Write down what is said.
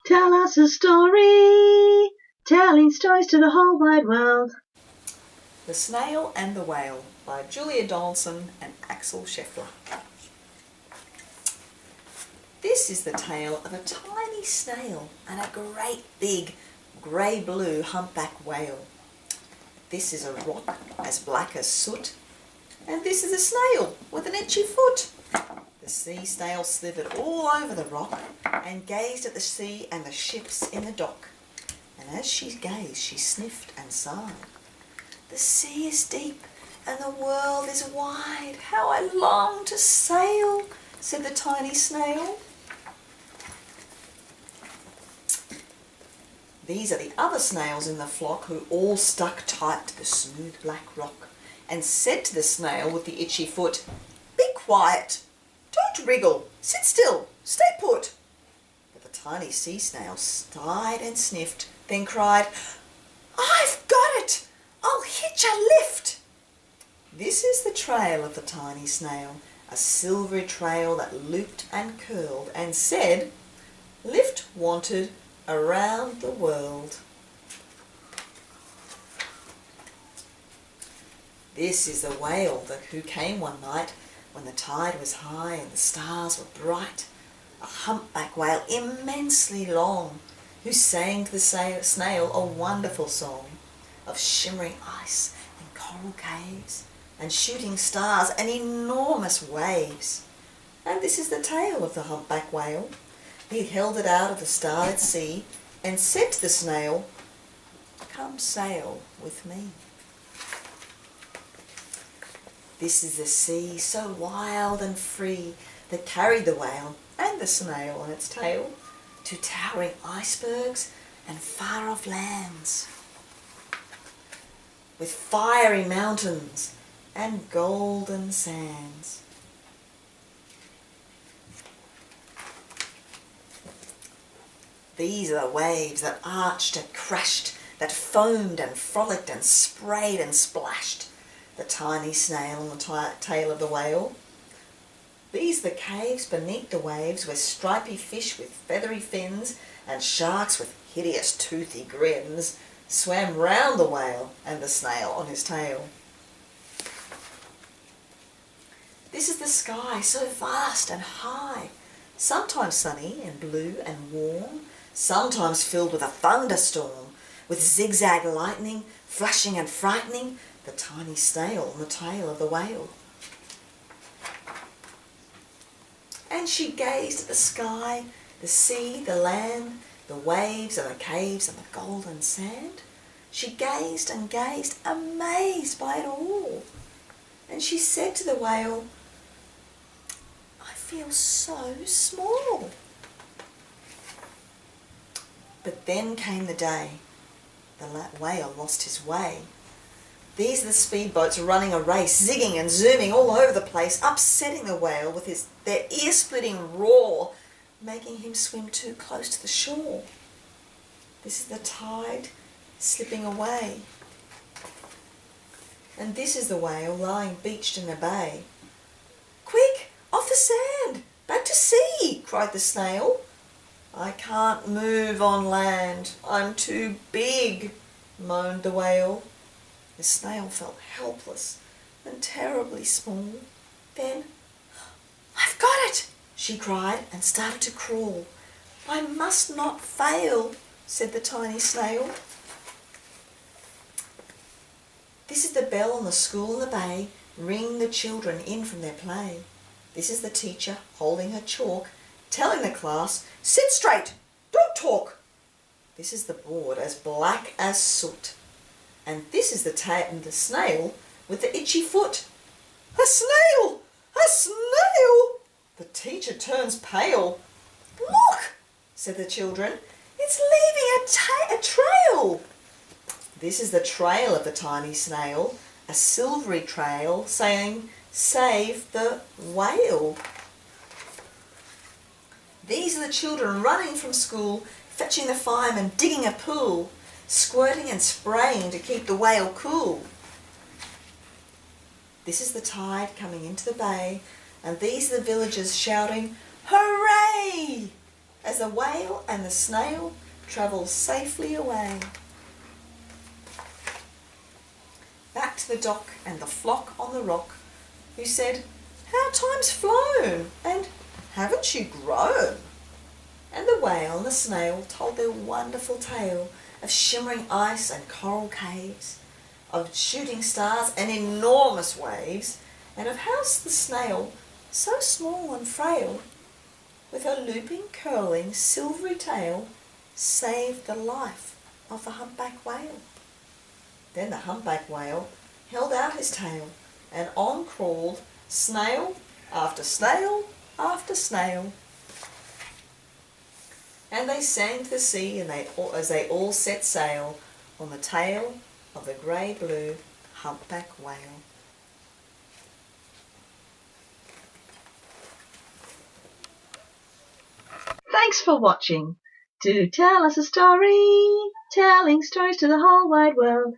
Tell us a story, telling stories to the whole wide world. The Snail and the Whale by Julia Donaldson and Axel Scheffler. This is the tale of a tiny snail and a great big grey-blue humpback whale. This is a rock as black as soot, and this is a snail with an itchy foot. The sea snail slithered all over the rock and gazed at the sea and the ships in the dock. And as she gazed, she sniffed and sighed. The sea is deep and the world is wide. How I long to sail, said the tiny snail. These are the other snails in the flock who all stuck tight to the smooth black rock and said to the snail with the itchy foot, "Be quiet, don't wriggle, sit still, stay put." But the tiny sea snail sighed and sniffed, then cried, "I've got it, I'll hitch a lift." This is the trail of the tiny snail, a silvery trail that looped and curled and said, "Lift wanted around the world." This is the whale who came one night when the tide was high and the stars were bright, a humpback whale immensely long, who sang to the snail a wonderful song of shimmering ice and coral caves and shooting stars and enormous waves. And this is the tale of the humpback whale. He held it out of the starlit sea and said to the snail, "Come sail with me." This is the sea, so wild and free, that carried the whale and the snail on its tail to towering icebergs and far-off lands, with fiery mountains and golden sands. These are the waves that arched and crashed, that foamed and frolicked and sprayed and splashed the tiny snail on the tail of the whale. These are the caves beneath the waves where stripy fish with feathery fins and sharks with hideous toothy grins swam round the whale and the snail on his tail. This is the sky, so vast and high, sometimes sunny and blue and warm, sometimes filled with a thunderstorm, with zigzag lightning flashing and frightening the tiny snail on the tail of the whale. And she gazed at the sky, the sea, the land, the waves and the caves and the golden sand. She gazed and gazed, amazed by it all. And she said to the whale, "I feel so small." But then came the day. The whale lost his way. These are the speedboats running a race, zigging and zooming all over the place, upsetting the whale with their ear-splitting roar, making him swim too close to the shore. This is the tide slipping away. And this is the whale lying beached in the bay. "Quick, off the sand, back to sea," cried the snail. "I can't move on land, I'm too big," moaned the whale. The snail felt helpless and terribly small. Then, "I've got it," she cried and started to crawl. "I must not fail," said the tiny snail. This is the bell on the school in the bay, ringing the children in from their play. This is the teacher holding her chalk, telling the class, "Sit straight, don't talk." This is the board as black as soot. And this is the snail with the itchy foot. "A snail! A snail!" The teacher turns pale. "Look," said the children, "it's leaving a trail." This is the trail of the tiny snail, a silvery trail saying, "Save the whale." These are the children running from school, fetching the fireman, digging a pool, squirting and spraying to keep the whale cool. This is the tide coming into the bay, and these are the villagers shouting, "Hooray!" as the whale and the snail travel safely away. Back to the dock and the flock on the rock, who said, "How time's flown, and haven't you grown?" And the whale and the snail told their wonderful tale of shimmering ice and coral caves, of shooting stars and enormous waves, and of how the snail, so small and frail, with her looping, curling, silvery tail, saved the life of the humpback whale. Then the humpback whale held out his tail, and on crawled snail after snail after snail. And they sang to the sea as they all set sail on the tail of the grey-blue humpback whale. Thanks for watching. Do tell us a story, telling stories to the whole wide world.